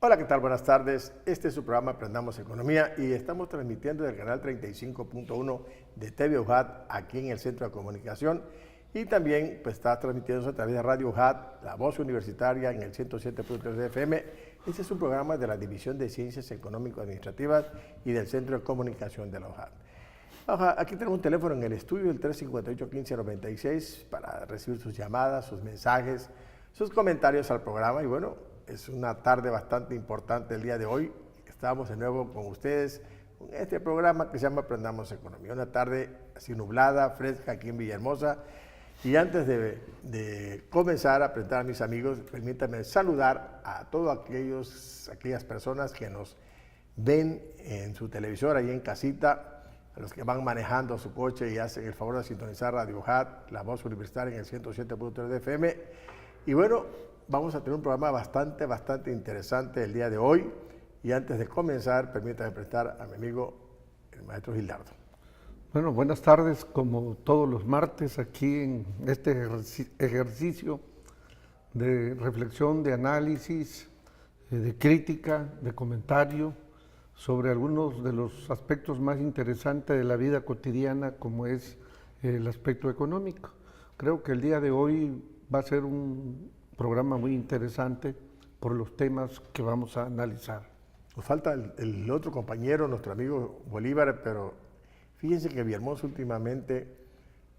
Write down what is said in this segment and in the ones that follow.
Hola, ¿qué tal? Buenas tardes. Este es su programa Aprendamos Economía y estamos transmitiendo del canal 35.1 de TV UJAT aquí en el Centro de Comunicación y también pues, está transmitiéndose a través de Radio UJAT, La Voz Universitaria en el 107.3 de FM. Este es un programa de la División de Ciencias Económico-Administrativas y del Centro de Comunicación de la UJAT. Aquí tenemos un teléfono en el estudio, el 358-1596, para recibir sus llamadas, sus mensajes, sus comentarios al programa. Y bueno, es una tarde bastante importante el día de hoy. Estamos de nuevo con ustedes en este programa que se llama Aprendamos Economía. Una tarde así nublada, fresca aquí en Villahermosa. Y antes de comenzar a presentar a mis amigos, permítanme saludar a todas aquellas personas que nos ven en su televisor, ahí en casita, a los que van manejando su coche y hacen el favor de sintonizar Radio UJAT, La Voz Universitaria en el 107.3 de FM. Y bueno, vamos a tener un programa bastante interesante el día de hoy. Y antes de comenzar, permítame presentar a mi amigo, el maestro Gildardo. Bueno, buenas tardes, como todos los martes aquí en este ejercicio de reflexión, de análisis, de crítica, de comentario sobre algunos de los aspectos más interesantes de la vida cotidiana, como es el aspecto económico. Creo que el día de hoy va a ser un programa muy interesante por los temas que vamos a analizar. Nos falta el otro compañero, nuestro amigo Bolívar, pero fíjense que Villahermosa últimamente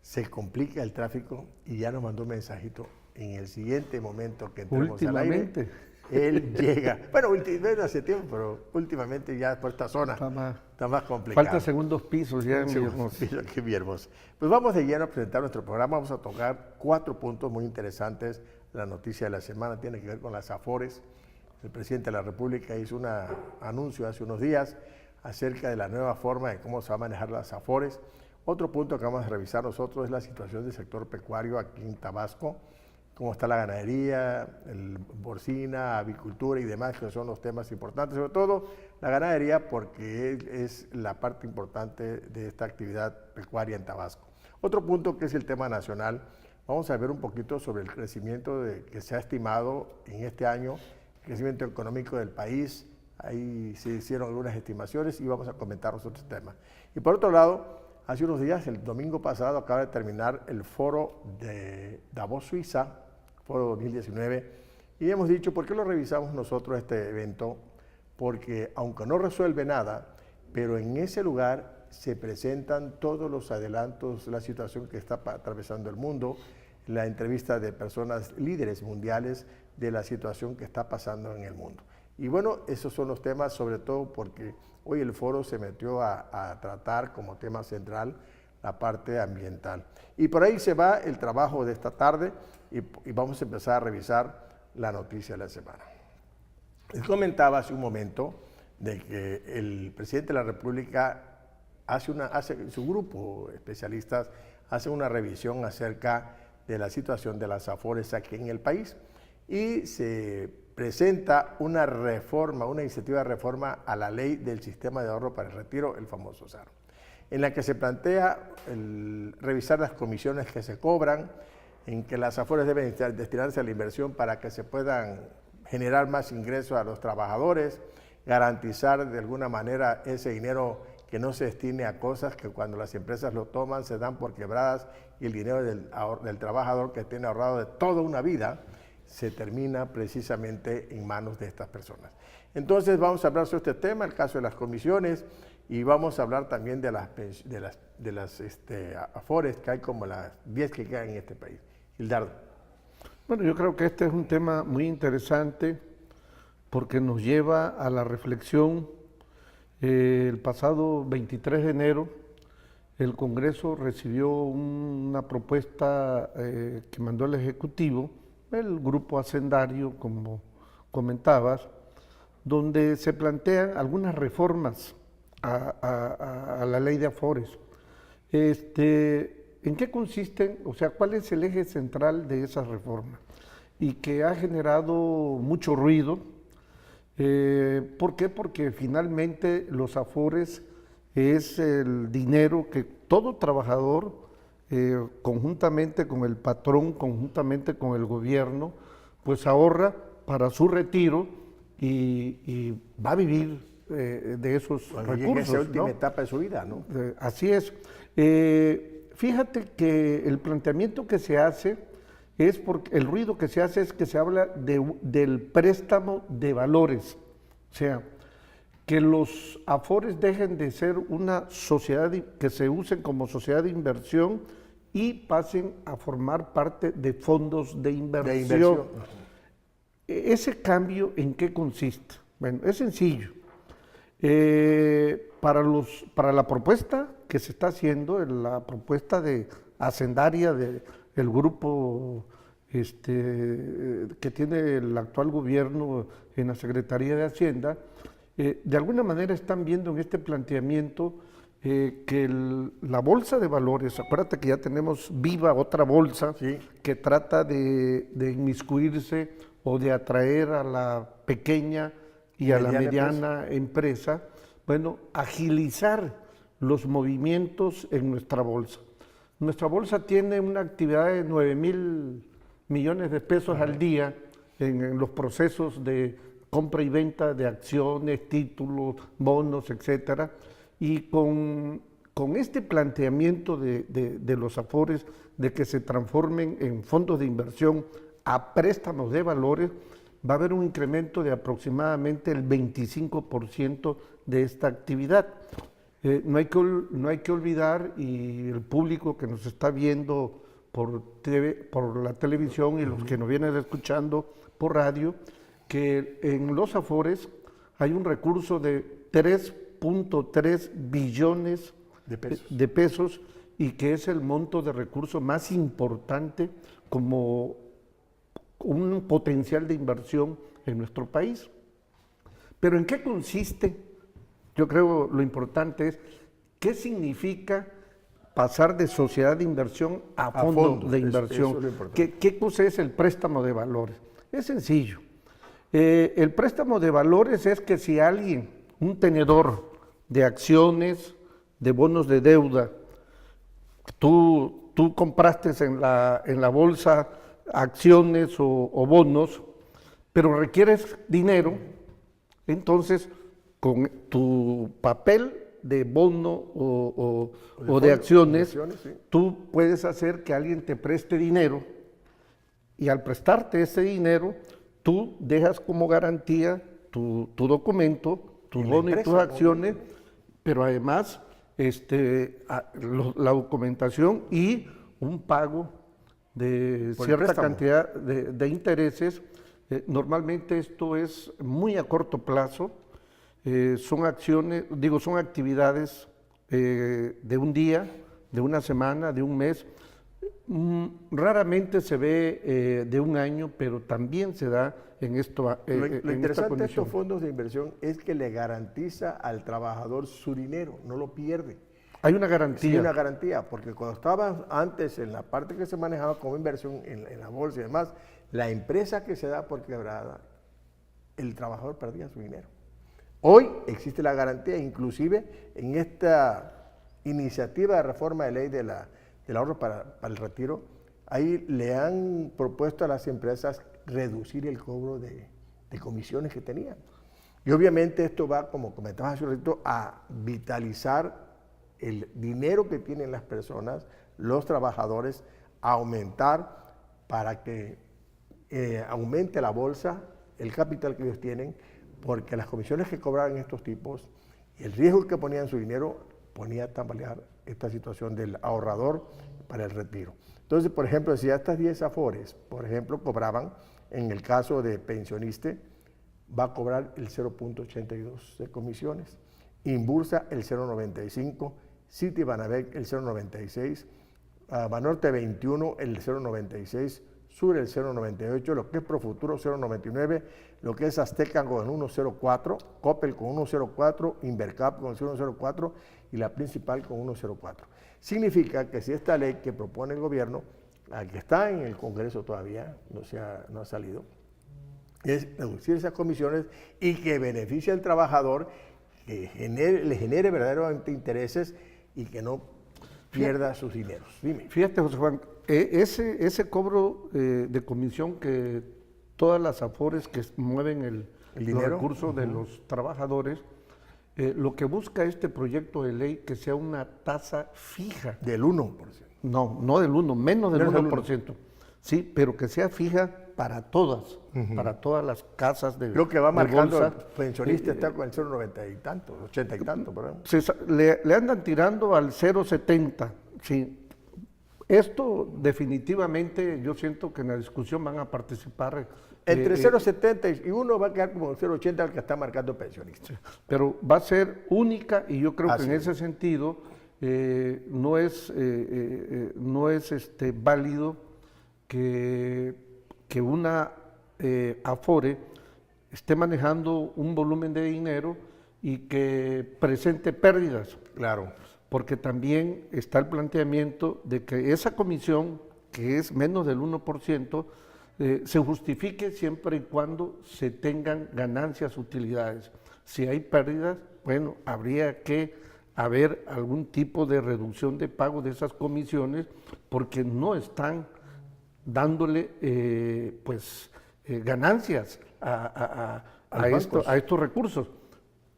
se complica el tráfico y ya nos mandó un mensajito. En el siguiente momento que entremos al aire, él llega. Bueno, hace tiempo, pero últimamente ya por esta zona está más complicado. Falta segundos pisos ya en Villahermosa. Aquí en Villahermosa. Pues vamos de lleno a presentar nuestro programa. Vamos a tocar 4 puntos muy interesantes. La noticia de la semana tiene que ver con las AFORES. El presidente de la República hizo un anuncio hace unos días acerca de la nueva forma de cómo se va a manejar las AFORES. Otro punto que vamos a revisar nosotros es la situación del sector pecuario aquí en Tabasco, cómo está la ganadería, el porcina, avicultura y demás, que son los temas importantes, sobre todo la ganadería, porque es la parte importante de esta actividad pecuaria en Tabasco. Otro punto que es el tema nacional, vamos a ver un poquito sobre el crecimiento que se ha estimado en este año, el crecimiento económico del país. Ahí se hicieron algunas estimaciones y vamos a comentar los otros temas. Y por otro lado, hace unos días, el domingo pasado, acaba de terminar el foro de Davos, Suiza, foro 2019, y hemos dicho, ¿por qué lo revisamos nosotros este evento? Porque aunque no resuelve nada, pero en ese lugar se presentan todos los adelantos, la situación que está atravesando el mundo, la entrevista de personas líderes mundiales de la situación que está pasando en el mundo. Y bueno, esos son los temas, sobre todo porque hoy el foro se metió a tratar como tema central la parte ambiental. Y por ahí se va el trabajo de esta tarde y vamos a empezar a revisar la noticia de la semana. Les comentaba hace un momento de que el presidente de la República su grupo de especialistas hace una revisión acerca de la situación de las AFORES aquí en el país y se presenta una reforma, una iniciativa de reforma a la ley del sistema de ahorro para el retiro, el famoso SAR, en la que se plantea revisar las comisiones que se cobran, en que las AFORES deben destinarse a la inversión para que se puedan generar más ingresos a los trabajadores, garantizar de alguna manera ese dinero que no se destine a cosas que cuando las empresas lo toman se dan por quebradas y el dinero del trabajador que tiene ahorrado de toda una vida se termina precisamente en manos de estas personas. Entonces vamos a hablar sobre este tema, el caso de las comisiones, y vamos a hablar también de las AFORES, que hay como las 10 que quedan en este país. Gildardo. Bueno, yo creo que este es un tema muy interesante porque nos lleva a la reflexión. El pasado 23 de enero el Congreso recibió una propuesta que mandó el Ejecutivo, el grupo hacendario, como comentabas, donde se plantean algunas reformas a la ley de AFORES. ¿En qué consisten? O sea, ¿cuál es el eje central de esa reforma? Y que ha generado mucho ruido. ¿Por qué? Porque finalmente los AFORES es el dinero que todo trabajador, conjuntamente con el patrón, conjuntamente con el gobierno, pues ahorra para su retiro y va a vivir de esos Cuando llegue recursos. esa última ¿no? etapa de su vida, ¿no? Así es. Fíjate que el planteamiento que se hace es porque el ruido que se hace es que se habla del préstamo de valores. O sea, que los afores dejen de ser una sociedad, que se usen como sociedad de inversión y pasen a formar parte de fondos de inversión. De inversión. ¿Ese cambio en qué consiste? Bueno, es sencillo. Para la propuesta que se está haciendo, la propuesta de hacendaria del grupo que tiene el actual gobierno en la Secretaría de Hacienda, de alguna manera están viendo en este planteamiento que la bolsa de valores, acuérdate que ya tenemos viva otra bolsa Sí. que trata de inmiscuirse o de atraer a la pequeña y a la mediana empresa, bueno, agilizar los movimientos en nuestra bolsa. Nuestra bolsa tiene una actividad de 9,000 millones de pesos al día en los procesos de compra y venta de acciones, títulos, bonos, etcétera. Y con este planteamiento de los afores de que se transformen en fondos de inversión a préstamos de valores, va a haber un incremento de aproximadamente el 25% de esta actividad. No hay que olvidar, y el público que nos está viendo por la televisión y los que nos vienen escuchando por radio, que en los afores hay un recurso de 3.3 billones de pesos y que es el monto de recursos más importante como un potencial de inversión en nuestro país. Pero ¿en qué consiste? Yo creo lo importante es ¿qué significa pasar de sociedad de inversión a fondo de inversión? Eso es lo importante. ¿Qué cosa es el préstamo de valores? Es sencillo. El préstamo de valores es que si alguien, un tenedor de acciones, de bonos de deuda, tú compraste en la bolsa acciones o bonos, pero requieres dinero, entonces con tu papel de bono o de acciones, sí. tú puedes hacer que alguien te preste dinero y al prestarte ese dinero, tú dejas como garantía tu documento, tu bono y tus acciones, pero además la documentación y un pago de cierta cantidad de intereses. Normalmente esto es muy a corto plazo, son actividades de un día, de una semana, de un mes. Raramente se ve de un año, pero también se da en esto. Lo interesante de estos fondos de inversión es que le garantiza al trabajador su dinero, no lo pierde. Hay una garantía. Sí, una garantía, porque cuando estaba antes en la parte que se manejaba como inversión en la bolsa y demás, la empresa que se da por quebrada, el trabajador perdía su dinero. Hoy existe la garantía, inclusive en esta iniciativa de reforma de ley del ahorro para el retiro, ahí le han propuesto a las empresas reducir el cobro de comisiones que tenían. Y obviamente esto va, como comentabas hace un ratito, a vitalizar el dinero que tienen las personas, los trabajadores, a aumentar para que aumente la bolsa, el capital que ellos tienen, porque las comisiones que cobraban estos tipos y el riesgo que ponían su dinero ponía a tambalear esta situación del ahorrador para el retiro. Entonces, por ejemplo, si estas 10 afores, por ejemplo, cobraban, en el caso de pensionista, va a cobrar el 0.82 de comisiones, Inbursa el 0.95, Citibanamex el 0.96, Banorte 21 el 0.96, Sur el 0.98, lo que es Profuturo 0.99, lo que es Azteca con 1.04, Coppel con 1.04, Invercap con 0.04 y la principal con 1.04. Significa que si esta ley que propone el gobierno, la que está en el Congreso todavía, no ha salido, es reducir esas comisiones y que beneficie al trabajador, que le genere verdaderamente intereses y que no pierda sus dineros. Dime. Fíjate, José Juan, ese cobro de comisión que todas las afores que mueven ¿El los dinero? recursos de los trabajadores. Lo que busca este proyecto de ley que sea una tasa fija. Del 1%. No del 1, menos del Menos del 1%. Sí, pero que sea fija para todas las casas de Creo que va de marcando, bolsa. el pensionista está con el 0,90 y tanto, 80 y tanto, perdón. Le andan tirando al 0,70. Sí. Esto definitivamente yo siento que en la discusión van a participar. Entre 0,70 y 1 va a quedar como el 0,80 al que está marcando el pensionista. Pero va a ser única y yo creo Así que en es. ese sentido no es válido que una Afore esté manejando un volumen de dinero y que presente pérdidas. Claro. Porque también está el planteamiento de que esa comisión, que es menos del 1%, se justifique siempre y cuando se tengan ganancias, utilidades. Si hay pérdidas, bueno, habría que haber algún tipo de reducción de pago de esas comisiones porque no están dándole ganancias a estos recursos.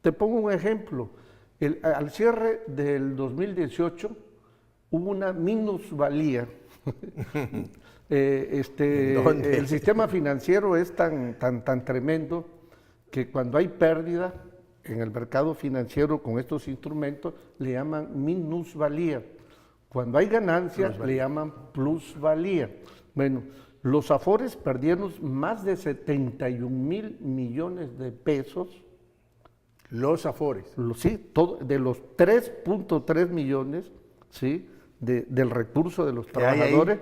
Te pongo un ejemplo. Al cierre del 2018 hubo una minusvalía. El sistema financiero es tan tremendo que cuando hay pérdida en el mercado financiero con estos instrumentos le llaman minusvalía. Cuando hay ganancias le llaman plusvalía. Bueno, los Afores perdieron más de 71,000 millones de pesos. Los Afores. Sí, de los 3.3 millones, ¿sí? Del recurso de los trabajadores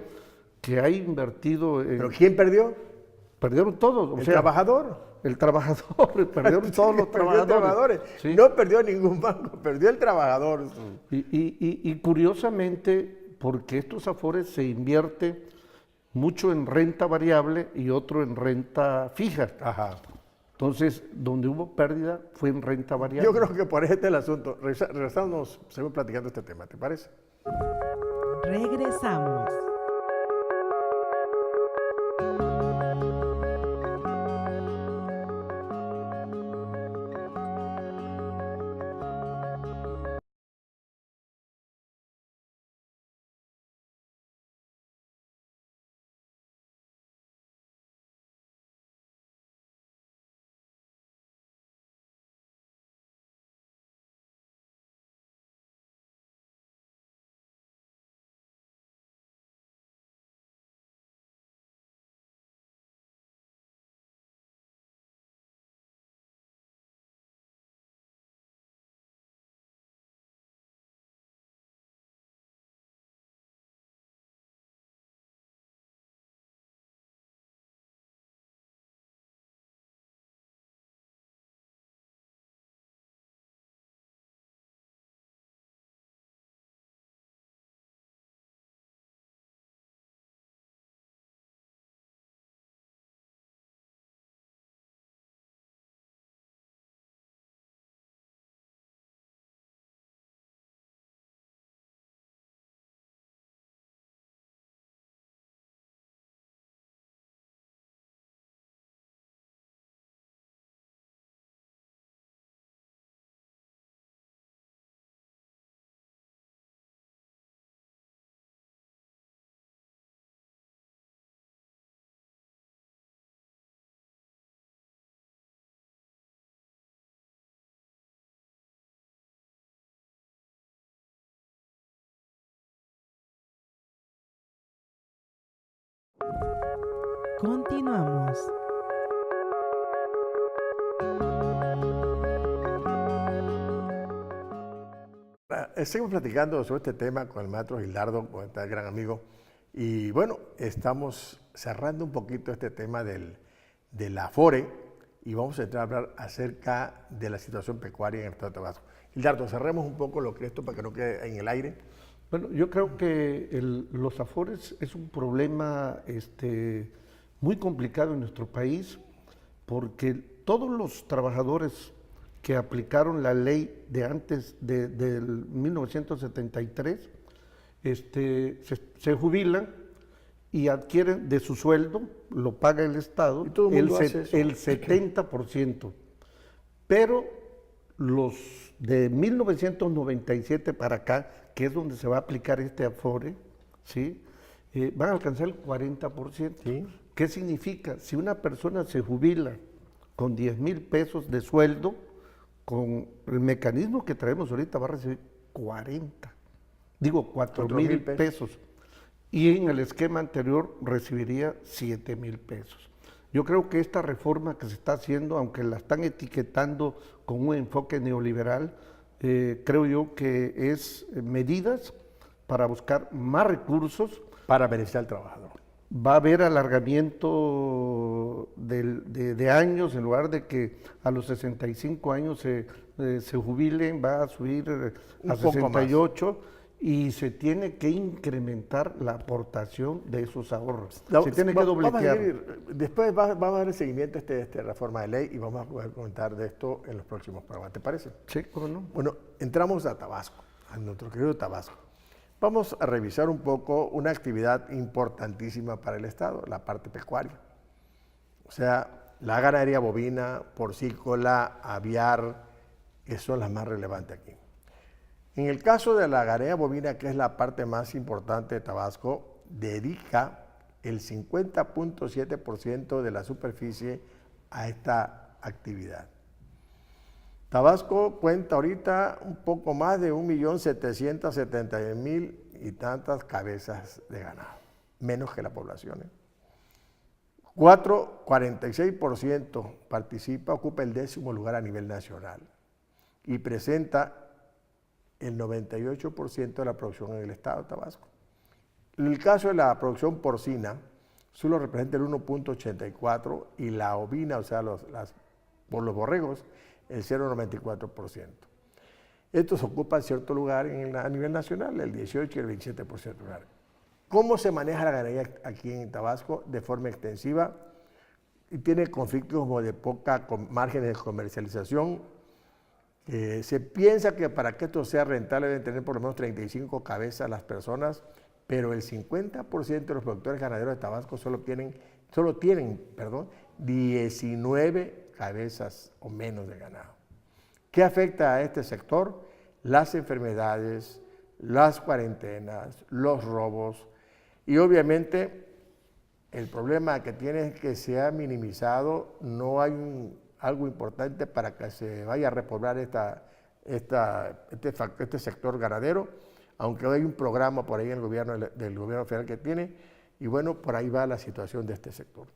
que hay invertido en... ¿Pero quién perdió? Perdieron todos. ¿El trabajador? El trabajador, perdieron todos los trabajadores. Sí. No perdió ningún banco, perdió el trabajador. Y curiosamente, porque estos Afores se invierte mucho en renta variable y otro en renta fija. Ajá. Entonces, donde hubo pérdida fue en renta variable. Yo creo que por este es el asunto. Regresamos, seguimos platicando este tema, ¿te parece? Regresamos. Continuamos. Seguimos platicando sobre este tema con el maestro Gilardo, con este gran amigo. Y bueno, estamos cerrando un poquito este tema de la Afore y vamos a entrar a hablar acerca de la situación pecuaria en el estado de Tabasco. Gilardo, cerremos un poco lo que esto para que no quede en el aire. Bueno, yo creo que los Afores es un problema muy complicado en nuestro país porque todos los trabajadores que aplicaron la ley de antes del 1973 se jubilan y adquieren de su sueldo, lo paga el Estado, Y todo el mundo hace eso. el 70%. Pero los de 1997 para acá, que es donde se va a aplicar este Afore, ¿sí? Van a alcanzar el 40%. Sí. ¿Qué significa? Si una persona se jubila con 10,000 pesos de sueldo, con el mecanismo que traemos ahorita va a recibir 4,000 pesos. Y en el esquema anterior recibiría 7,000 pesos. Yo creo que esta reforma que se está haciendo, aunque la están etiquetando con un enfoque neoliberal, creo yo que es medidas para buscar más recursos. Para beneficiar al trabajador. Va a haber alargamiento de años, en lugar de que a los 65 años se jubilen, va a subir a 68 y se tiene que incrementar la aportación de esos ahorros. Se tiene que dobletear. Después va a dar el seguimiento a esta reforma de ley y vamos a poder comentar de esto en los próximos programas. ¿Te parece? Sí, ¿cómo no? Bueno, entramos a Tabasco, a nuestro querido Tabasco. Vamos a revisar un poco una actividad importantísima para el Estado, la parte pecuaria. O sea, la ganadería bovina, porcícola, aviar, que son las más relevantes aquí. En el caso de la ganadería bovina, que es la parte más importante de Tabasco, dedica el 50.7% de la superficie a esta actividad. Tabasco cuenta ahorita un poco más de 1.770.000 y tantas cabezas de ganado, menos que la población. 46% participa, ocupa el 10º lugar a nivel nacional y presenta el 98% de la producción en el estado de Tabasco. En el caso de la producción porcina, solo representa el 1.84% y la ovina, o sea, por los borregos, el 0.94%. Estos ocupan cierto lugar a nivel nacional, el 18 y el 27% lugar. ¿Cómo se maneja la ganadería aquí en Tabasco? De forma extensiva y tiene conflictos como de poca márgenes de comercialización. Se piensa que para que esto sea rentable deben tener por lo menos 35 cabezas las personas, pero el 50% de los productores ganaderos de Tabasco solo tienen 19 cabezas o menos de ganado. ¿Qué afecta a este sector? Las enfermedades, las cuarentenas, los robos y obviamente el problema que tiene es que se ha minimizado, no hay algo importante para que se vaya a repoblar este sector ganadero, aunque hay un programa por ahí en el gobierno del gobierno federal que tiene, y bueno, por ahí va la situación de este sector.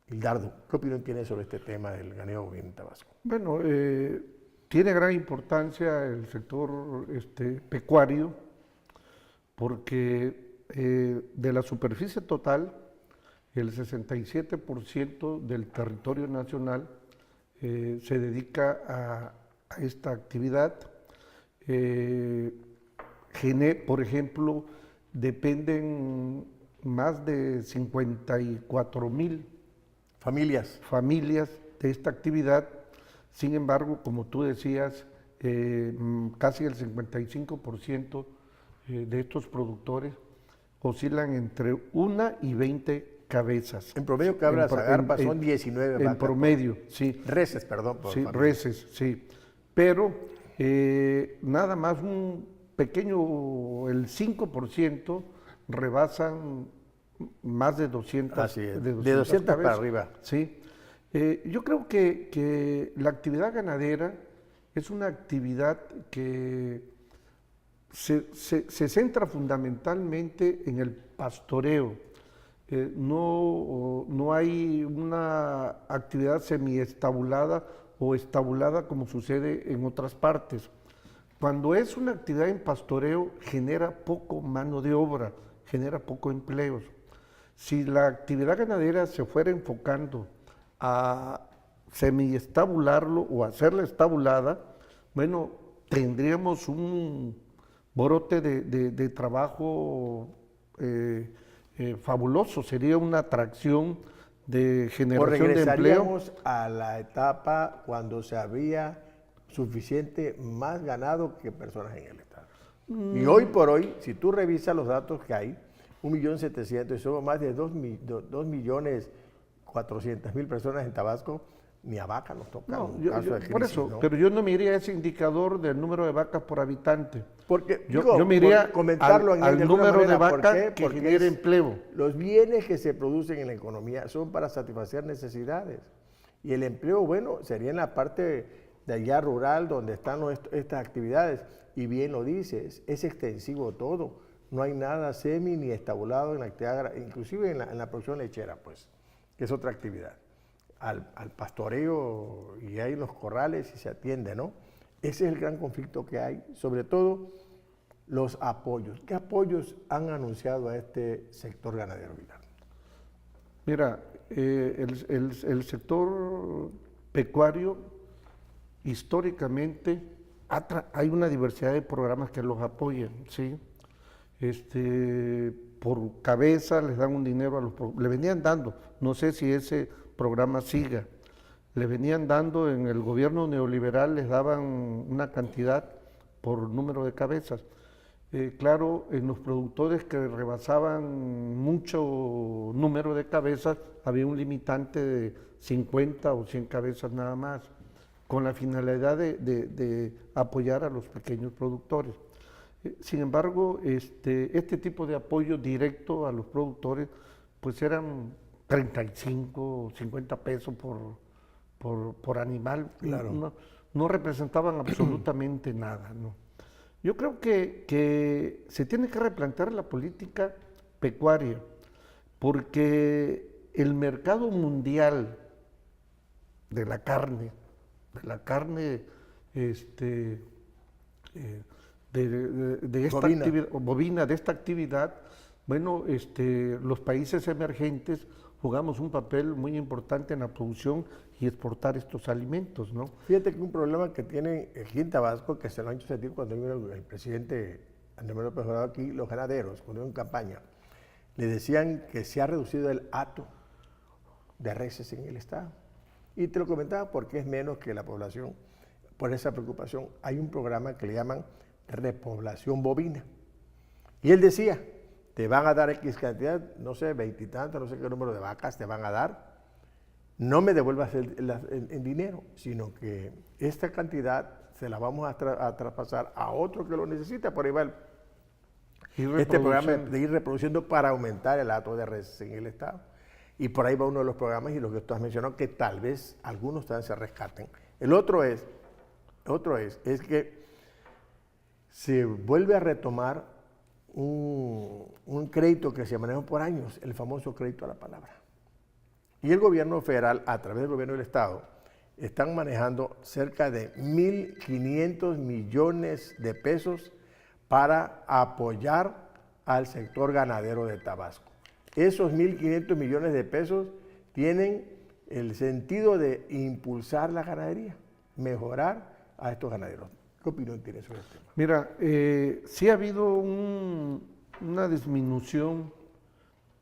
Hildardo, ¿qué opinión tiene sobre este tema del ganado bovino en Tabasco? Bueno, tiene gran importancia el sector pecuario porque de la superficie total, el 67% del territorio nacional se dedica a esta actividad. Por ejemplo, dependen más de 54,000 familias de esta actividad. Sin embargo, como tú decías, casi el 55% de estos productores oscilan entre 1 y 20 cabezas. En promedio, que habla Zagarpa, son 19 vacas. En promedio, sí. Reses, perdón. Sí, reses, sí. Pero nada más un pequeño, el 5% rebasan más de 200. Así es, de 200 cabezas para arriba. Sí. Yo creo que la actividad ganadera es una actividad que se centra fundamentalmente en el pastoreo. No hay una actividad semiestabulada o estabulada como sucede en otras partes. Cuando es una actividad en pastoreo, genera poco mano de obra, genera poco empleos. Si la actividad ganadera se fuera enfocando a semiestabularlo o hacerla estabulada, bueno, tendríamos un brote de trabajo fabuloso, sería una atracción de generación de empleo. Regresaríamos a la etapa cuando se había suficiente más ganado que personas en el estado. Y hoy por hoy, si tú revisas los datos que hay, 1.700.000, y somos más de 2.400.000 personas en Tabasco, ni a vaca nos toca No, un caso de crisis, por eso, ¿no? pero yo no me iría a ese indicador del número de vacas por habitante. Porque, Yo me iría comentarlo al de alguna número de manera. ¿Por vacas qué? que Porque genere empleo. los bienes que se producen en la economía son para satisfacer necesidades. Y el empleo, bueno, sería en la parte de allá rural donde están estas actividades. Y bien lo dices, es extensivo todo. No hay nada semi ni estabulado en la actividad, inclusive en la producción lechera, pues, que es otra actividad. Al pastoreo y hay los corrales y se atiende, ¿no? Ese es el gran conflicto que hay, sobre todo los apoyos. ¿Qué apoyos han anunciado a este sector ganadero, Vilar? Mira, el sector pecuario, históricamente, hay una diversidad de programas que los apoyan, ¿sí? Por cabeza les dan un dinero le venían dando, no sé si ese programa siga, le venían dando en el gobierno neoliberal, les daban una cantidad por número de cabezas. Claro, en los productores que rebasaban mucho número de cabezas, había un limitante de 50 o 100 cabezas nada más, con la finalidad de apoyar a los pequeños productores. Sin embargo, este tipo de apoyo directo a los productores, pues eran 35, 50 pesos por animal. Claro. No representaban absolutamente nada, ¿no? Yo creo que se tiene que replantear la política pecuaria, porque el mercado mundial de la carne de esta actividad bovina, de esta actividad, bueno, los países emergentes jugamos un papel muy importante en la producción y exportar estos alimentos, ¿no? Fíjate que un problema que tienen aquí en Tabasco, que se lo han hecho sentir cuando vino el presidente Andrés Manuel López Obrador aquí, los ganaderos, cuando iban en campaña, le decían que se ha reducido el hato de reses en el estado. Y te lo comentaba porque es menos que la población. Por esa preocupación hay un programa que le llaman repoblación bovina. Y él decía, te van a dar X cantidad, no sé, 20 y tantos, no sé qué número de vacas te van a dar, no me devuelvas en dinero, sino que esta cantidad se la vamos a traspasar a otro que lo necesita. Por ahí va este programa de ir reproduciendo para aumentar el hato de reses en el estado. Y por ahí va uno de los programas y lo que tú has mencionado, que tal vez algunos también se rescaten. El otro es que se vuelve a retomar un crédito que se manejó por años, el famoso crédito a la palabra. Y el gobierno federal, a través del gobierno del estado, están manejando cerca de 1.500 millones de pesos para apoyar al sector ganadero de Tabasco. Esos 1.500 millones de pesos tienen el sentido de impulsar la ganadería, mejorar a estos ganaderos. ¿Qué opinión tienes sobre este tema? Mira, sí ha habido una disminución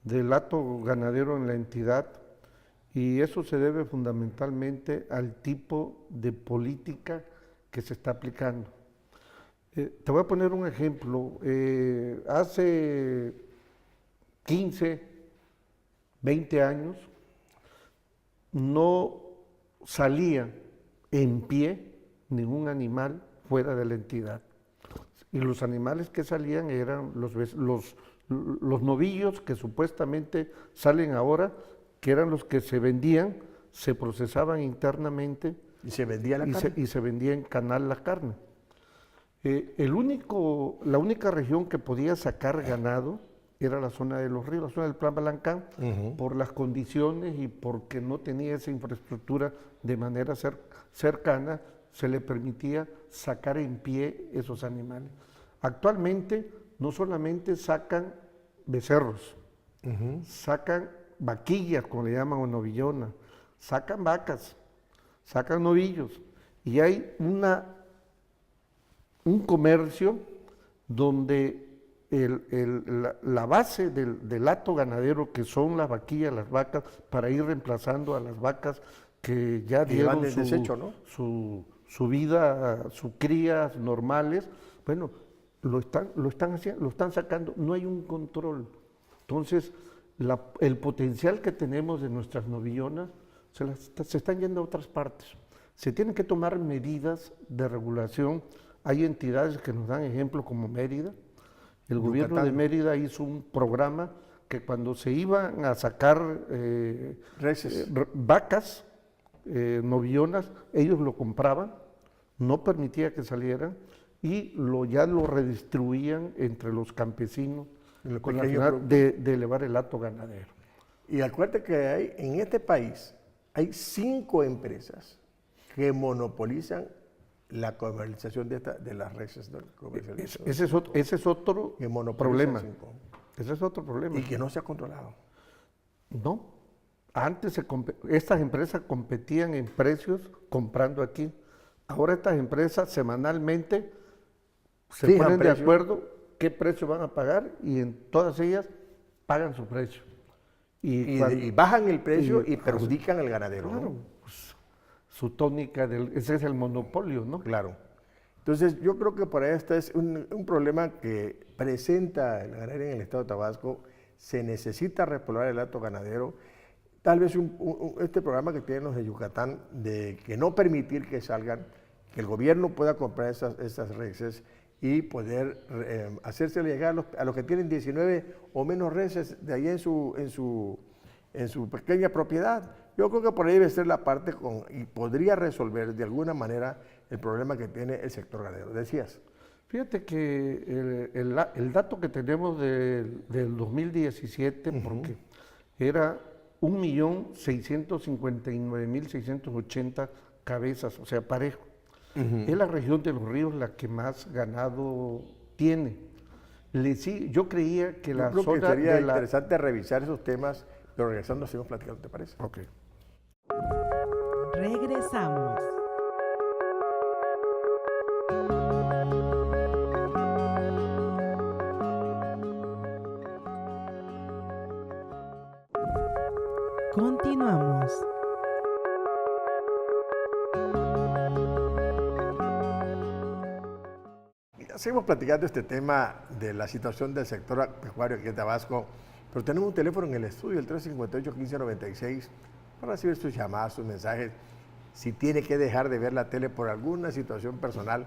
del hato ganadero en la entidad y eso se debe fundamentalmente al tipo de política que se está aplicando. Te voy a poner un ejemplo. Hace 15, 20 años no salía en pie ningún animal fuera de la entidad. Y los animales que salían eran los novillos que supuestamente salen ahora, que eran los que se vendían, se procesaban internamente. ¿Y se vendía la carne? Y se vendía en canal la carne. La única región que podía sacar ganado era la zona de los ríos, la zona del Plan Balancán, por las condiciones y porque no tenía esa infraestructura de manera cercana, se le permitía sacar en pie esos animales. Actualmente no solamente sacan becerros, sacan vaquillas, como le llaman, o novillonas, sacan vacas, sacan novillos, y hay un comercio donde la base del hato ganadero, que son las vaquillas, las vacas, para ir reemplazando a las vacas que ya dieron su vida, sus crías normales, bueno, lo están haciendo, lo están sacando, no hay un control. Entonces, el potencial que tenemos de nuestras novillonas se están yendo a otras partes. Se tienen que tomar medidas de regulación. Hay entidades que nos dan ejemplo como Mérida. El gobierno de Mérida hizo un programa que cuando se iban a sacar vacas, novillonas, ellos lo compraban, no permitía que salieran y ya lo redistribuían entre los campesinos con la finalidad de elevar el hato ganadero. Y acuérdate que en este país hay 5 empresas que monopolizan la comercialización de las reses. Ese es otro problema. 5. Ese es otro problema. Y que no se ha controlado. No. Antes estas empresas competían en precios comprando aquí. Ahora estas empresas semanalmente se ponen de acuerdo qué precio van a pagar y en todas ellas pagan su precio. Y bajan el precio y perjudican al ganadero. Claro, ¿no? Pues, su tónica, ese es el monopolio, ¿no? Claro. Entonces, yo creo que por ahí este es un problema que presenta la ganadería en el estado de Tabasco. Se necesita repoblar el hato ganadero. Tal vez este programa que tienen los de Yucatán, de que no permitir que salgan, que el gobierno pueda comprar esas reses y poder hacérsele llegar a los que tienen 19 o menos reses de ahí en su pequeña propiedad. Yo creo que por ahí debe ser la parte y podría resolver de alguna manera el problema que tiene el sector ganadero. Decías. Fíjate que el dato que tenemos del 2017, porque era 1.659.680 cabezas, o sea, parejo. Es la región de los ríos la que más ganado tiene. Yo creía que la zona sería interesante revisar esos temas, pero regresando seguimos platicando, ¿te parece? Ok. Regresamos. Continuamos. Seguimos platicando este tema de la situación del sector pecuario aquí en Tabasco, pero tenemos un teléfono en el estudio, el 358-1596, para recibir sus llamadas, sus mensajes. Si tiene que dejar de ver la tele por alguna situación personal,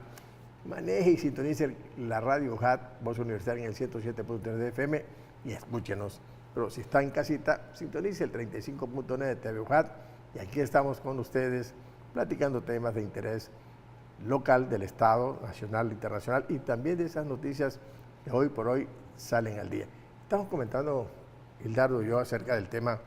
maneje y sintonice la radio UJAT, Voz Universitaria en el 107.3 de FM y escúchenos. Pero si está en casita, sintonice el 35.9 de TV UJAT y aquí estamos con ustedes platicando temas de interés local del Estado, nacional, internacional y también de esas noticias que hoy por hoy salen al día. Estamos comentando, Hildardo y yo, acerca del tema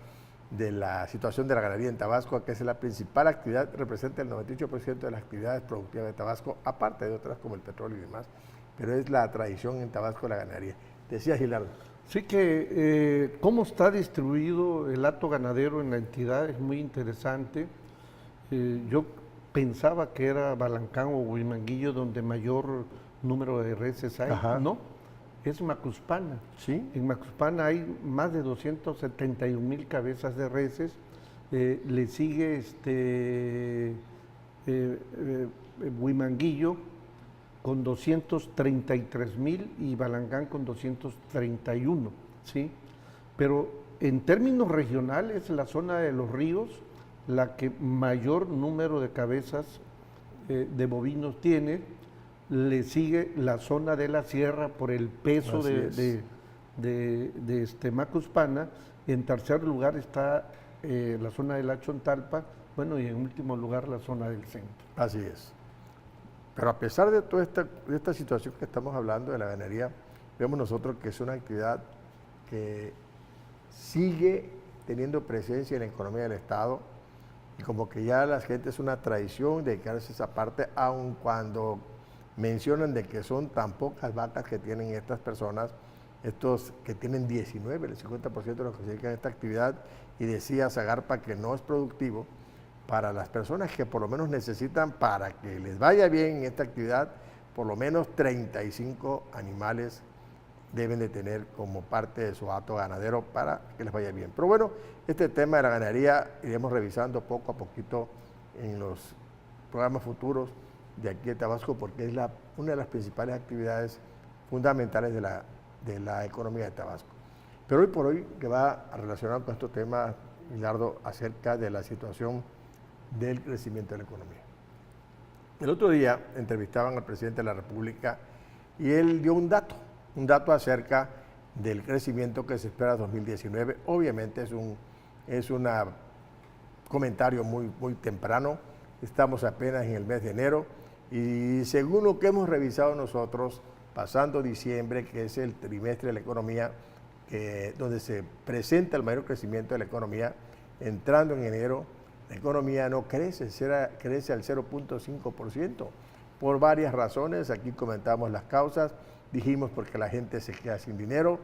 de la situación de la ganadería en Tabasco, que es la principal actividad, representa el 98% de las actividades productivas de Tabasco, aparte de otras como el petróleo y demás, pero es la tradición en Tabasco la ganadería. Decía Gilardo. Sí, que cómo está distribuido el hato ganadero en la entidad es muy interesante. Yo pensaba que era Balancán o Huimanguillo donde mayor número de reses hay. Ajá. No, es Macuspana. ¿Sí? En Macuspana hay más de 271,000 cabezas de reses. Le sigue Huimanguillo con 233,000 y Balancán con 231, ¿sí? Pero en términos regionales, la zona de los ríos, la que mayor número de cabezas de bovinos tiene, le sigue la zona de la sierra por el peso de Macuspana. En tercer lugar está la zona de la Chontalpa, bueno, y en último lugar la zona del centro. Así es. Pero a pesar de toda esta situación que estamos hablando de la ganadería, vemos nosotros que es una actividad que sigue teniendo presencia en la economía del Estado y como que ya la gente es una tradición dedicarse a esa parte, aun cuando mencionan de que son tan pocas vacas que tienen estas personas, estos que tienen 19, el 50% de los que se dedican a esta actividad, y decía Zagarpa que no es productivo para las personas que por lo menos necesitan para que les vaya bien en esta actividad, por lo menos 35 animales deben de tener como parte de su hato ganadero para que les vaya bien. Pero bueno, este tema de la ganadería iremos revisando poco a poquito en los programas futuros de aquí de Tabasco, porque es una de las principales actividades fundamentales de la economía de Tabasco. Pero hoy por hoy, que va a relacionar con estos temas, Gilardo, acerca de la situación del crecimiento de la economía. El otro día entrevistaban al presidente de la República y él dio un dato acerca del crecimiento que se espera en 2019. Obviamente es un comentario muy temprano, estamos apenas en el mes de enero y según lo que hemos revisado nosotros, pasando diciembre, que es el trimestre de la economía, donde se presenta el mayor crecimiento de la economía, entrando en enero, la economía no crece, crece al 0.5%, por varias razones. Aquí comentamos las causas. Dijimos porque la gente se queda sin dinero,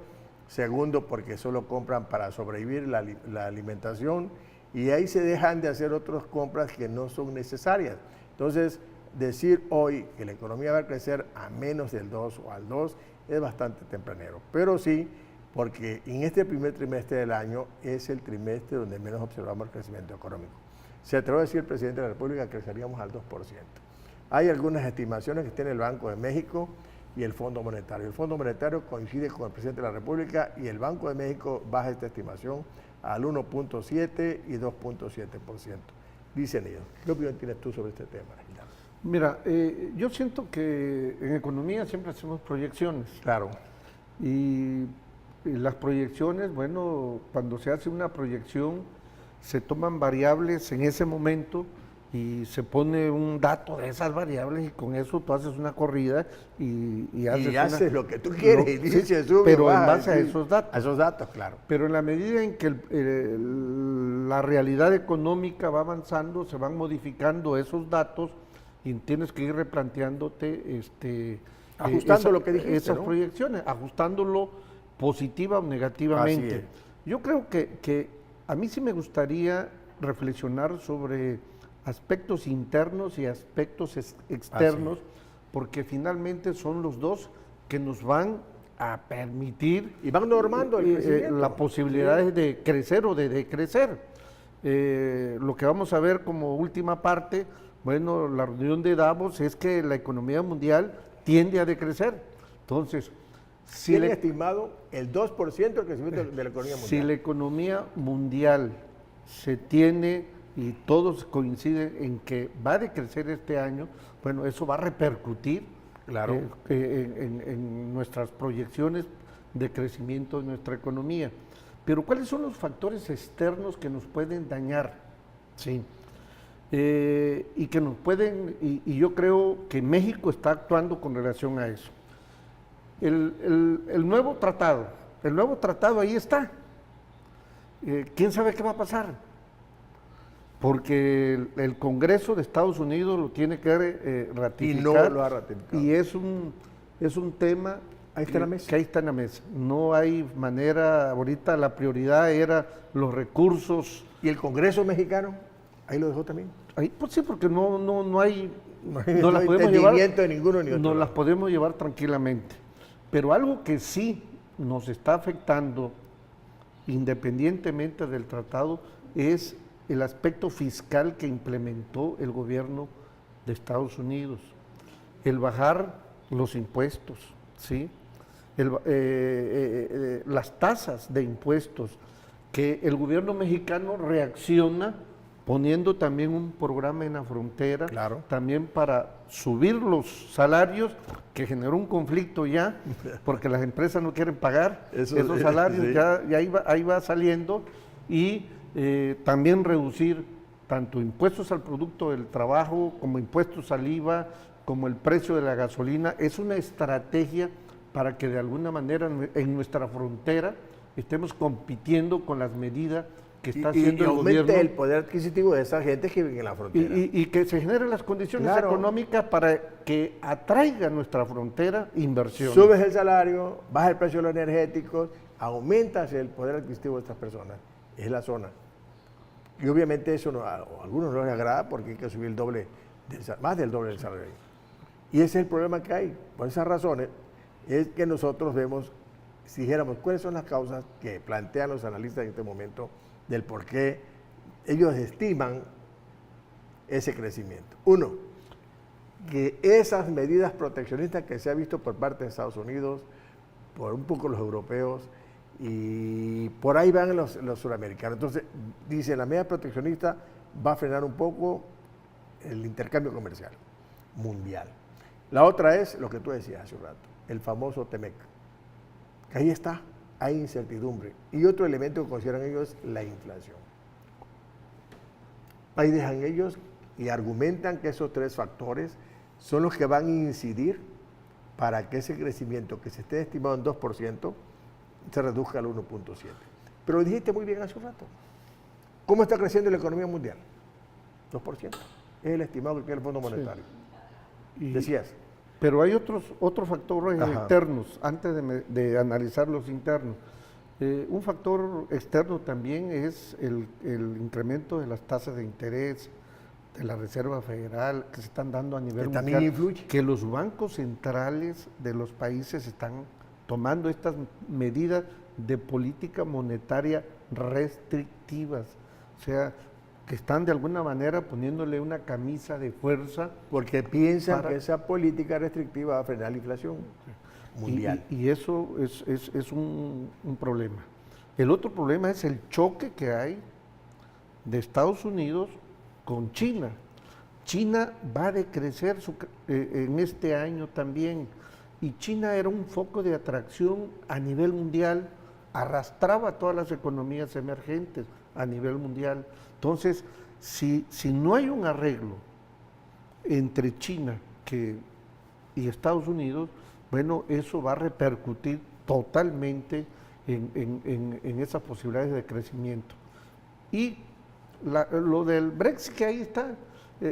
segundo porque solo compran para sobrevivir la alimentación, y ahí se dejan de hacer otras compras que no son necesarias. Entonces, decir hoy que la economía va a crecer a menos del 2 o al 2 es bastante tempranero, pero sí, porque en este primer trimestre del año es el trimestre donde menos observamos el crecimiento económico. Se atrevió a decir el presidente de la República que creceríamos al 2%. Hay algunas estimaciones que tiene el Banco de México y el Fondo Monetario. El Fondo Monetario coincide con el presidente de la República y el Banco de México baja esta estimación al 1.7 y 2.7%. Dicen ellos. ¿Qué opinión tienes tú sobre este tema, Gilardo? Mira, yo siento que en economía siempre hacemos proyecciones. Claro. Y las proyecciones, bueno, cuando se hace una proyección, se toman variables en ese momento y se pone un dato de esas variables y con eso tú haces una corrida y haces lo que tú quieres y dices, sí, sube, pero baja, en base a sí, esos datos. A esos datos, claro. Pero en la medida en que la realidad económica va avanzando, se van modificando esos datos y tienes que ir replanteándote ajustando lo que dijiste, esas ¿no? proyecciones, ajustándolo positiva o negativamente. Así es. Yo creo que a mí sí me gustaría reflexionar sobre aspectos internos y aspectos externos, porque finalmente son los dos que nos van a permitir y van normando el crecimiento. Las posibilidades de crecer o de decrecer. Lo que vamos a ver como última parte, bueno, la reunión de Davos es que la economía mundial tiende a decrecer. Entonces, tiene estimado el 2% del crecimiento de la economía mundial. Si la economía mundial se tiene y todos coinciden en que va a decrecer este año, bueno, eso va a repercutir claro. En nuestras proyecciones de crecimiento de nuestra economía. Pero ¿cuáles son los factores externos que nos pueden dañar? Sí. Y que nos pueden, y yo creo que México está actuando con relación a eso. El nuevo tratado ahí está. ¿Quién sabe qué va a pasar? Porque el Congreso de Estados Unidos lo tiene que ratificar. Y no lo ha ratificado. Y es un tema ahí está en la mesa. Que ahí está en la mesa. No hay manera, ahorita la prioridad era los recursos. ¿Y el Congreso mexicano? Ahí lo dejó también. Ahí, pues sí, porque no hay no las hay podemos llevar, de ninguno ni otro. no las podemos llevar tranquilamente. Pero algo que sí nos está afectando, independientemente del tratado, es el aspecto fiscal que implementó el gobierno de Estados Unidos. El bajar los impuestos, ¿sí? Las tasas de impuestos, que el gobierno mexicano reacciona poniendo también un programa en la frontera, claro. También para subir los salarios, que generó un conflicto ya, porque las empresas no quieren pagar esos salarios, sí. ya ahí va saliendo, y también reducir tanto impuestos al producto del trabajo, como impuestos al IVA, como el precio de la gasolina. Es una estrategia para que de alguna manera en nuestra frontera estemos compitiendo con las medidas que está haciendo el gobierno. Y aumente el poder adquisitivo de esa gente que vive en la frontera. Y que se generen las condiciones claro. económicas para que atraiga a nuestra frontera inversión. Subes el salario, baja el precio de los energéticos, aumentas el poder adquisitivo de estas personas. Es la zona. Y obviamente eso a algunos no les agrada porque hay que subir más del doble del salario. Y ese es el problema que hay. Por esas razones es que nosotros vemos, si dijéramos, cuáles son las causas que plantean los analistas en este momento del por qué ellos estiman ese crecimiento. Uno, que esas medidas proteccionistas que se ha visto por parte de Estados Unidos, por un poco los europeos, Y por ahí van los suramericanos. Entonces, dice, la medida proteccionista va a frenar un poco el intercambio comercial mundial. La otra es lo que tú decías hace un rato, el famoso TEMEC. Ahí está, hay incertidumbre. Y otro elemento que consideran ellos es la inflación. Ahí dejan ellos y argumentan que esos tres factores son los que van a incidir para que ese crecimiento que se esté estimado en 2% se reduzca al 1.7. Pero lo dijiste muy bien hace un rato. ¿Cómo está creciendo la economía mundial? 2%. Es el estimado que tiene el Fondo Monetario. Sí. Decías. Pero hay otros factores externos, antes de analizar los internos. Un factor externo también es el incremento de las tasas de interés de la Reserva Federal que se están dando a nivel mundial. También influye. Que los bancos centrales de los países están tomando estas medidas de política monetaria restrictivas. O sea, que están de alguna manera poniéndole una camisa de fuerza. Porque piensan que esa política restrictiva va a frenar la inflación mundial. Y eso es un problema. El otro problema es el choque que hay de Estados Unidos con China. China va a decrecer en este año también. Y China era un foco de atracción a nivel mundial, arrastraba a todas las economías emergentes a nivel mundial. Entonces, si no hay un arreglo entre China y Estados Unidos, bueno, eso va a repercutir totalmente en esas posibilidades de crecimiento. Y lo del Brexit, que ahí está,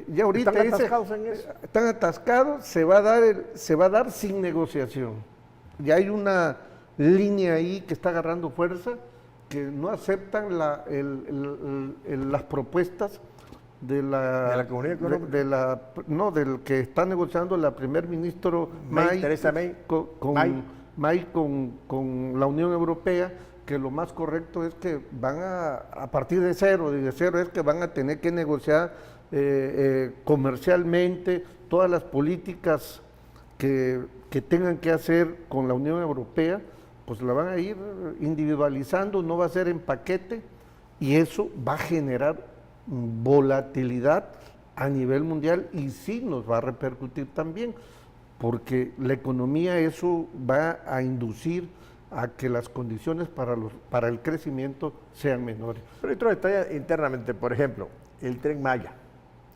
ya ahorita ¿Están atascados en eso? Están atascados, se va a dar sin negociación. Ya hay una línea ahí que está agarrando fuerza, que no aceptan las propuestas de la Comunidad Económica. del que está negociando la primer ministro Theresa May con la Unión Europea, que lo más correcto es que van a partir de cero, y de cero es que van a tener que negociar comercialmente todas las políticas que tengan que hacer con la Unión Europea, pues la van a ir individualizando, no va a ser en paquete, y eso va a generar volatilidad a nivel mundial y sí nos va a repercutir también, porque la economía eso va a inducir a que las condiciones para el crecimiento sean menores. Pero hay otro detalle internamente, por ejemplo, el Tren Maya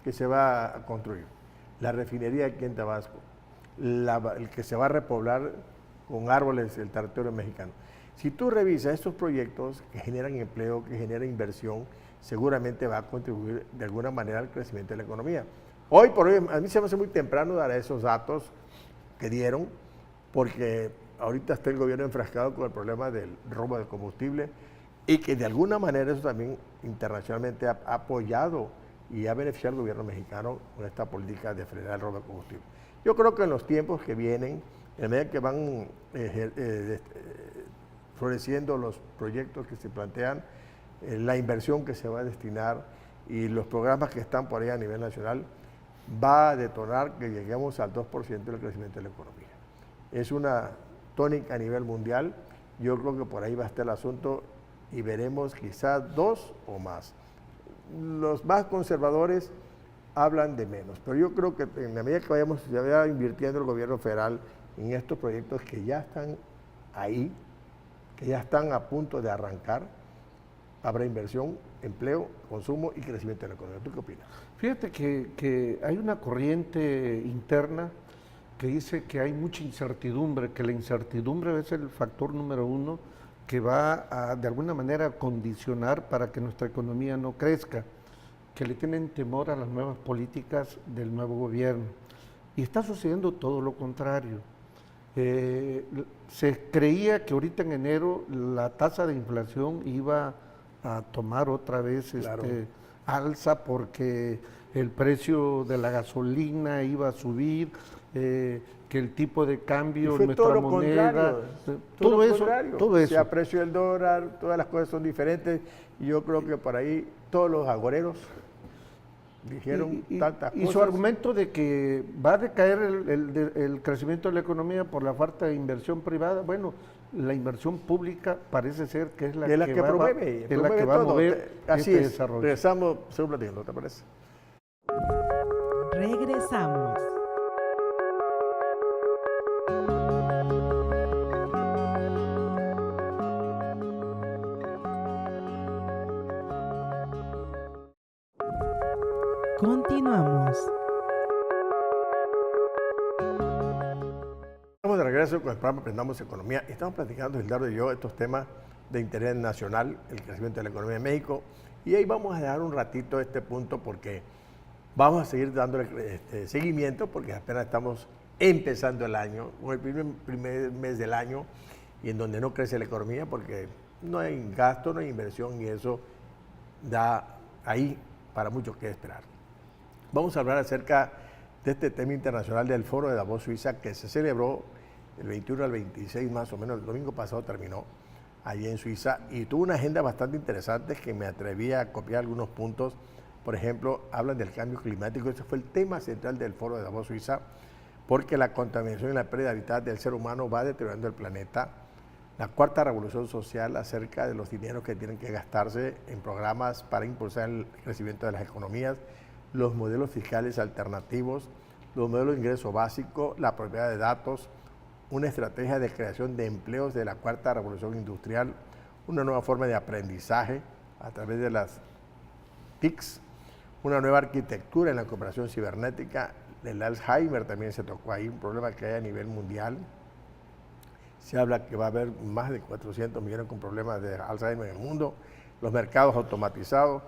que se va a construir, la refinería aquí en Tabasco, el que se va a repoblar con árboles el territorio mexicano. Si tú revisas estos proyectos que generan empleo, que generan inversión, seguramente va a contribuir de alguna manera al crecimiento de la economía. Hoy por hoy, a mí se me hace muy temprano dar esos datos que dieron, porque ahorita está el gobierno enfrascado con el problema del robo de combustible y que de alguna manera eso también internacionalmente ha apoyado y ha beneficiado al gobierno mexicano con esta política de frenar el robo de combustible. Yo creo que en los tiempos que vienen, en medida que van floreciendo los proyectos que se plantean, la inversión que se va a destinar y los programas que están por ahí a nivel nacional, va a detonar que lleguemos al 2% del crecimiento de la economía. Es una tónica a nivel mundial, yo creo que por ahí va a estar el asunto y veremos quizás 2 o más. Los más conservadores hablan de menos, pero yo creo que en la medida que vaya invirtiendo el gobierno federal en estos proyectos que ya están ahí, que ya están a punto de arrancar, habrá inversión, empleo, consumo y crecimiento de la economía. ¿Tú qué opinas? Fíjate que hay una corriente interna que dice que hay mucha incertidumbre, que la incertidumbre es el factor número 1 que va a, de alguna manera, condicionar para que nuestra economía no crezca, que le tienen temor a las nuevas políticas del nuevo gobierno. Y está sucediendo todo lo contrario. Se creía que ahorita en enero la tasa de inflación iba a tomar otra vez alza porque el precio de la gasolina iba a subir, que el tipo de cambio, nuestra moneda, todo eso. Se apreció el dólar, todas las cosas son diferentes y yo creo que por ahí todos los agoreros dijeron tantas cosas. Y su argumento de que va a decaer el crecimiento de la economía por la falta de inversión privada, bueno, la inversión pública parece ser que es la que promueve, es la que va a mover así este es. desarrollo. Regresamos, segundo platillo, ¿no te parece? Regresamos. Continuamos. Estamos de regreso con el programa Aprendamos Economía. Estamos platicando, Gildardo y yo, estos temas de interés nacional, el crecimiento de la economía de México. Y ahí vamos a dejar un ratito este punto porque vamos a seguir dándole seguimiento porque apenas estamos empezando el año, o el primer mes del año, y en donde no crece la economía porque no hay gasto, no hay inversión y eso da ahí para mucho que esperar. Vamos a hablar acerca de este tema internacional del Foro de Davos, Suiza, que se celebró el 21 al 26 más o menos, el domingo pasado terminó allí en Suiza y tuvo una agenda bastante interesante que me atreví a copiar algunos puntos. Por ejemplo, hablan del cambio climático, ese fue el tema central del Foro de Davos, Suiza, porque la contaminación y la pérdida de hábitat del ser humano va deteriorando el planeta. La cuarta revolución social acerca de los dineros que tienen que gastarse en programas para impulsar el crecimiento de las economías, los modelos fiscales alternativos, los modelos de ingreso básico, la propiedad de datos, una estrategia de creación de empleos de la cuarta revolución industrial, una nueva forma de aprendizaje a través de las TICs, una nueva arquitectura en la cooperación cibernética, el Alzheimer también se tocó ahí, un problema que hay a nivel mundial. Se habla que va a haber más de 400 millones con problemas de Alzheimer en el mundo, los mercados automatizados,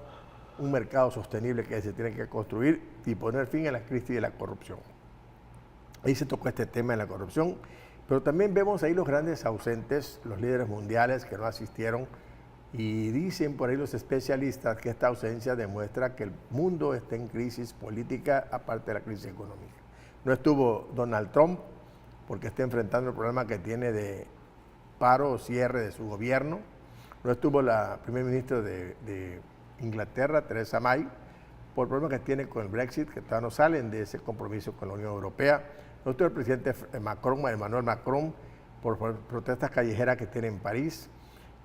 un mercado sostenible que se tiene que construir y poner fin a la crisis de la corrupción. Ahí se tocó este tema de la corrupción, pero también vemos ahí los grandes ausentes, los líderes mundiales que no asistieron, y dicen por ahí los especialistas que esta ausencia demuestra que el mundo está en crisis política aparte de la crisis económica. No estuvo Donald Trump porque está enfrentando el problema que tiene de paro o cierre de su gobierno. No estuvo la primer ministra de Inglaterra, Theresa May, por el problema que tiene con el Brexit, que todavía no salen de ese compromiso con la Unión Europea. No estuvo el presidente Emmanuel Macron, por protestas callejeras que tiene en París.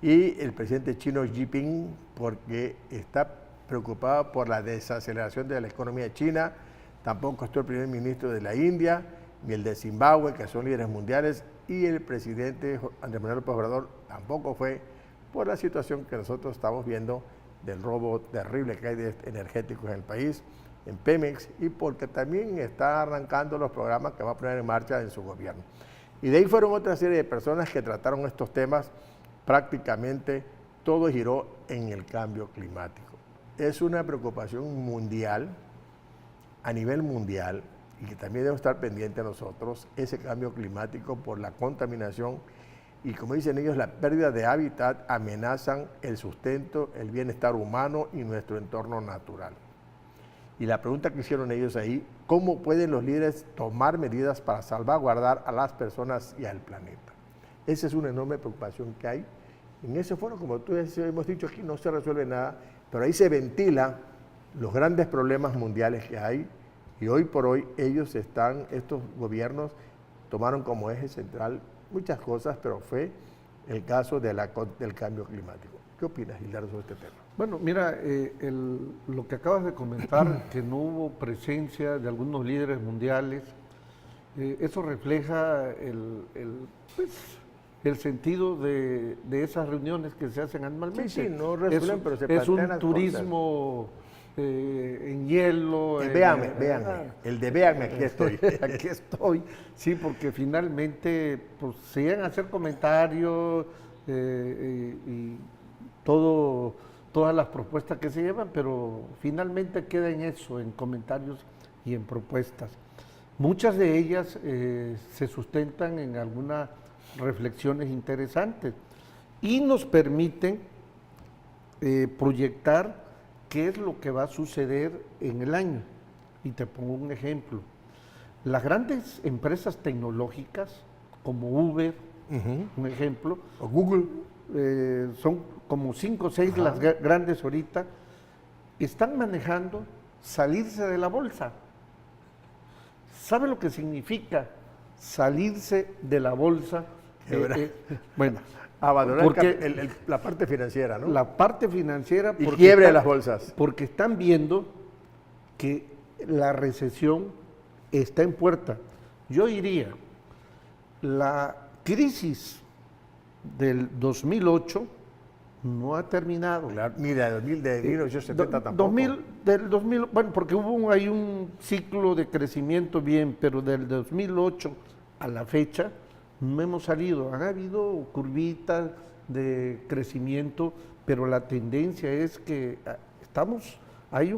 Y el presidente chino Xi Jinping, porque está preocupado por la desaceleración de la economía china. Tampoco estuvo el primer ministro de la India, ni el de Zimbabue, que son líderes mundiales. Y el presidente Andrés Manuel López Obrador tampoco fue por la situación que nosotros estamos viendo del robo terrible que hay de energéticos en el país, en Pemex, y porque también está arrancando los programas que va a poner en marcha en su gobierno. Y de ahí fueron otra serie de personas que trataron estos temas. Prácticamente todo giró en el cambio climático. Es una preocupación mundial, a nivel mundial, y que también debe estar pendiente a nosotros, ese cambio climático por la contaminación y, como dicen ellos, la pérdida de hábitat amenazan el sustento, el bienestar humano y nuestro entorno natural. Y la pregunta que hicieron ellos ahí, ¿cómo pueden los líderes tomar medidas para salvaguardar a las personas y al planeta? Esa es una enorme preocupación que hay. En ese foro, como tú hemos dicho aquí, no se resuelve nada, pero ahí se ventilan los grandes problemas mundiales que hay y hoy por hoy estos gobiernos tomaron como eje central muchas cosas, pero fue el caso del cambio climático. ¿Qué opinas, Gildardo, sobre este tema? Bueno, mira, lo que acabas de comentar, que no hubo presencia de algunos líderes mundiales, eso refleja el sentido de esas reuniones que se hacen anualmente. Sí, no resuelven, pero se plantean es un turismo en hielo. Véanme, el de véanme, aquí estoy. Aquí estoy, sí, porque finalmente pues, se llegan a hacer comentarios y todas las propuestas que se llevan, pero finalmente queda en eso, en comentarios y en propuestas. Muchas de ellas se sustentan en algunas reflexiones interesantes y nos permiten proyectar qué es lo que va a suceder en el año. Y te pongo un ejemplo. Las grandes empresas tecnológicas, como Uber, un ejemplo, o Google, son como 5 o 6 las grandes ahorita, están manejando salirse de la bolsa. ¿Sabe lo que significa salirse de la bolsa? Bueno, abandonar porque la parte financiera, ¿no? la parte financiera y quiebre de las bolsas. porque están viendo que la recesión está en puerta. Yo diría, la crisis del 2008 no ha terminado. Claro, ni de 1970 tampoco. Del 2000, bueno, porque hay un ciclo de crecimiento bien, pero del 2008 a la fecha no hemos salido. Han habido curvitas de crecimiento, pero la tendencia es que hay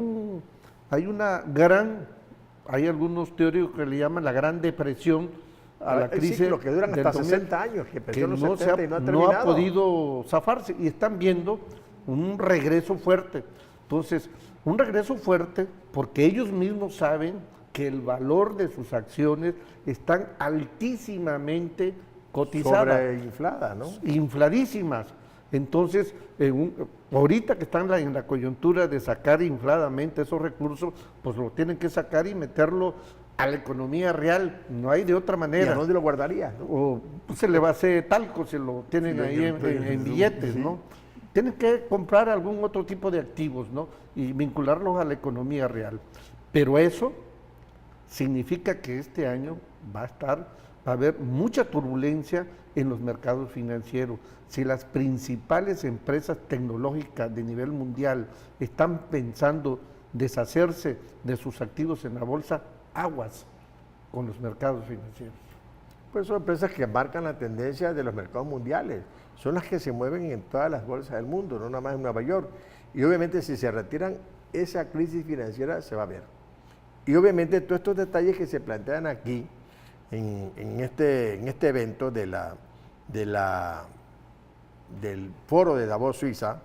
algunos teóricos que le llaman la Gran Depresión a la crisis. Ciclo que duran hasta 60 años, que empezó en los 70 y no ha terminado. No ha podido zafarse y están viendo un regreso fuerte. Entonces, un regreso fuerte porque ellos mismos saben que el valor de sus acciones están altísimamente cotizadas. Sobreinfladas, ¿no? Infladísimas. Entonces, ahorita que están en la coyuntura de sacar infladamente esos recursos, pues lo tienen que sacar y meterlo a la economía real, no hay de otra manera. ¿Y a dónde lo guardaría? ¿No? O pues, se le va a hacer talco, se lo tienen ahí en billetes, sí. ¿no? Tienen que comprar algún otro tipo de activos, ¿no? Y vincularlos a la economía real. Pero eso significa que este año va a haber mucha turbulencia en los mercados financieros. Si las principales empresas tecnológicas de nivel mundial están pensando deshacerse de sus activos en la bolsa, aguas con los mercados financieros. Pues son empresas que marcan la tendencia de los mercados mundiales. Son las que se mueven en todas las bolsas del mundo, no nada más en Nueva York. Y obviamente si se retiran, esa crisis financiera se va a ver. Y obviamente todos estos detalles que se plantean aquí, en este evento del foro de Davos, Suiza,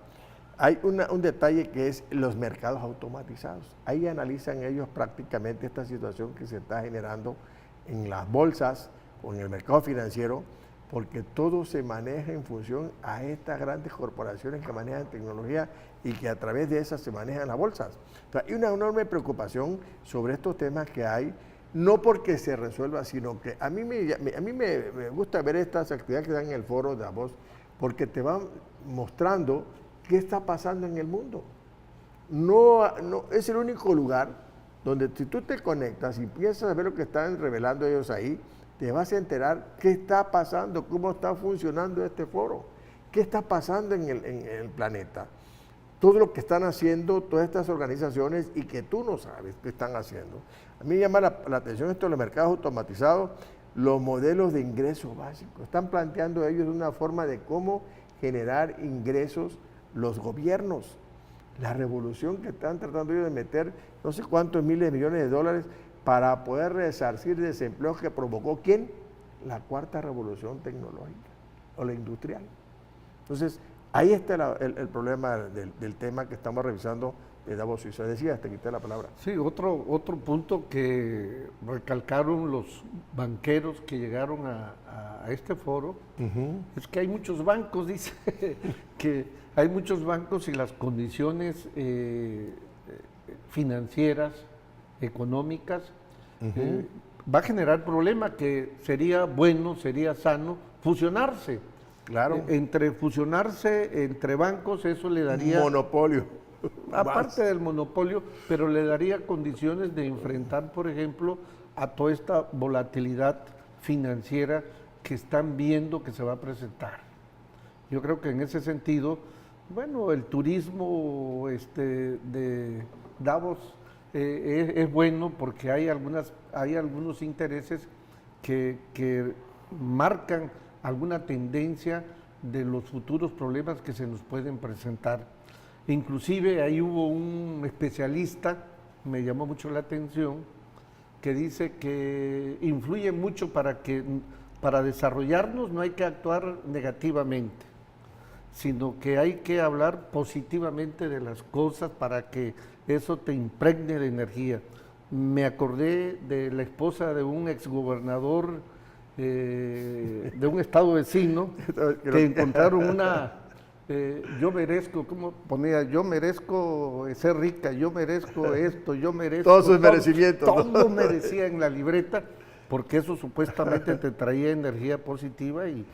hay un detalle que es los mercados automatizados. Ahí analizan ellos prácticamente esta situación que se está generando en las bolsas o en el mercado financiero, porque todo se maneja en función a estas grandes corporaciones que manejan tecnología y que a través de esas se manejan las bolsas. Entonces, hay una enorme preocupación sobre estos temas que hay, no porque se resuelva, sino que a mí me gusta ver estas actividades que dan en el foro de Davos, porque te van mostrando qué está pasando en el mundo. No es el único lugar donde si tú te conectas y empiezas a ver lo que están revelando ellos ahí, te vas a enterar qué está pasando, cómo está funcionando este foro, qué está pasando en el planeta. Todo lo que están haciendo todas estas organizaciones y que tú no sabes qué están haciendo. A mí me llama la atención esto de los mercados automatizados, los modelos de ingresos básicos. Están planteando ellos una forma de cómo generar ingresos los gobiernos. La revolución que están tratando ellos de meter no sé cuántos miles de millones de dólares para poder resarcir desempleo que provocó ¿quién? La cuarta revolución tecnológica o la industrial. Entonces, ahí está el problema del tema que estamos revisando de Davos Suiza. Decías, te quité la palabra. Sí, otro punto que recalcaron los banqueros que llegaron a este foro es que hay muchos bancos, dice, que hay muchos bancos y las condiciones financieras, económicas, va a generar problema que sería bueno, sería sano fusionarse. Claro. Fusionarse entre bancos, eso le daría... Monopolio. Aparte del monopolio, pero le daría condiciones de enfrentar, por ejemplo, a toda esta volatilidad financiera que están viendo que se va a presentar. Yo creo que en ese sentido, bueno, el turismo de Davos es bueno porque hay algunos intereses que marcan alguna tendencia de los futuros problemas que se nos pueden presentar. Inclusive ahí hubo un especialista, me llamó mucho la atención, que dice que influye mucho para desarrollarnos no hay que actuar negativamente, sino que hay que hablar positivamente de las cosas para que eso te impregne de energía. Me acordé de la esposa de un exgobernador de un estado vecino, que encontraron yo merezco, ¿cómo ponía? Yo merezco ser rica, yo merezco esto, yo merezco... Todos sus merecimientos. Todo merecía en la libreta, porque eso supuestamente te traía energía positiva y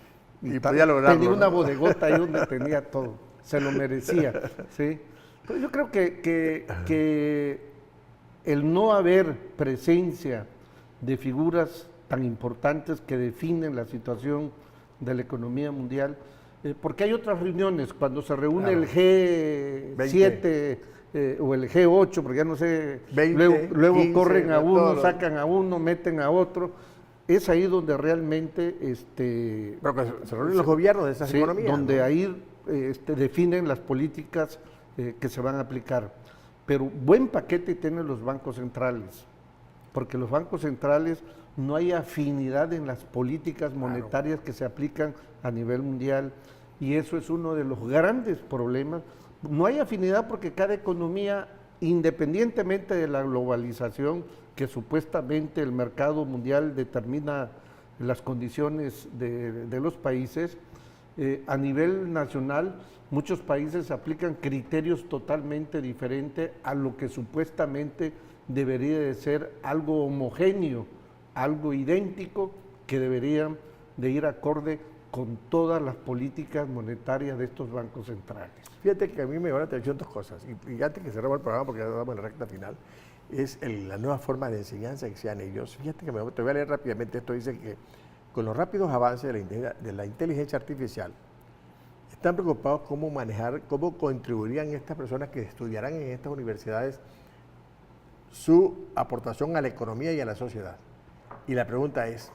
podía lograrlo, tenía una ¿no? bodegota ahí donde tenía todo, se lo merecía, ¿sí? Pero yo creo que el no haber presencia de figuras tan importantes que definen la situación de la economía mundial, porque hay otras reuniones, cuando se reúne Claro. el G7 o el G8, porque ya no sé, 20, luego 15, corren a uno, todos. sacan a uno, meten a otro, es ahí donde realmente Pero que se reúnen los gobiernos de esas sí, economías. donde ¿no? ahí definen las políticas que se van a aplicar. Pero buen paquete tienen los bancos centrales, porque los bancos centrales no hay afinidad en las políticas monetarias que se aplican a nivel mundial, y eso es uno de los grandes problemas. No hay afinidad porque cada economía, independientemente de la globalización, que supuestamente el mercado mundial determina las condiciones de los países, a nivel nacional muchos países aplican criterios totalmente diferentes a lo que supuestamente debería de ser algo homogéneo, algo idéntico, que deberían de ir acorde con todas las políticas monetarias de estos bancos centrales. Fíjate que a mí me llama la atención dos cosas, y antes que cerremos el programa, porque ya estamos en la recta final, es la nueva forma de enseñanza que sean ellos. Fíjate que te voy a leer rápidamente esto, dice que con los rápidos avances de la inteligencia artificial, están preocupados cómo manejar, cómo contribuirían estas personas que estudiarán en estas universidades su aportación a la economía y a la sociedad. Y la pregunta es,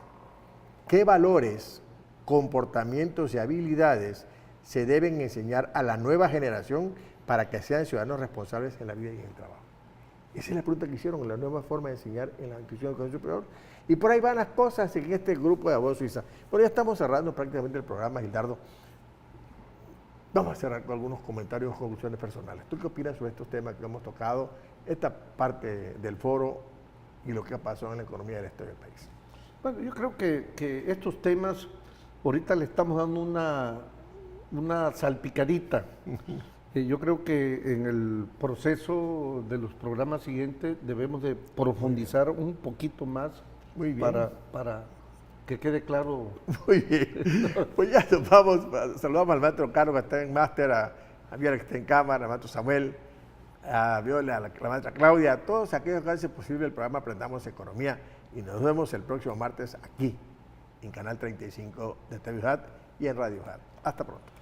¿qué valores, comportamientos y habilidades se deben enseñar a la nueva generación para que sean ciudadanos responsables en la vida y en el trabajo? Esa es la pregunta que hicieron, la nueva forma de enseñar en la institución de educación superior. Y por ahí van las cosas en este grupo de Voz Suiza. Bueno, ya estamos cerrando prácticamente el programa, Gildardo. Vamos a cerrar con algunos comentarios o conclusiones personales. ¿Tú qué opinas sobre estos temas que hemos tocado, esta parte del foro y lo que ha pasado en la economía del este del país? Bueno, yo creo que estos temas ahorita le estamos dando una salpicadita. Yo creo que en el proceso de los programas siguientes debemos de profundizar un poquito más. Muy bien. Para que quede claro. Muy bien. Pues ya nos vamos. Saludamos al maestro Caro, que está en máster, a Viola, que está en cámara, al maestro Samuel, a Viola, a la maestra Claudia, a todos aquellos que hacen posible el programa Aprendamos Economía. Y nos vemos el próximo martes aquí, en Canal 35 de TV UJAT y en Radio UJAT. Hasta pronto.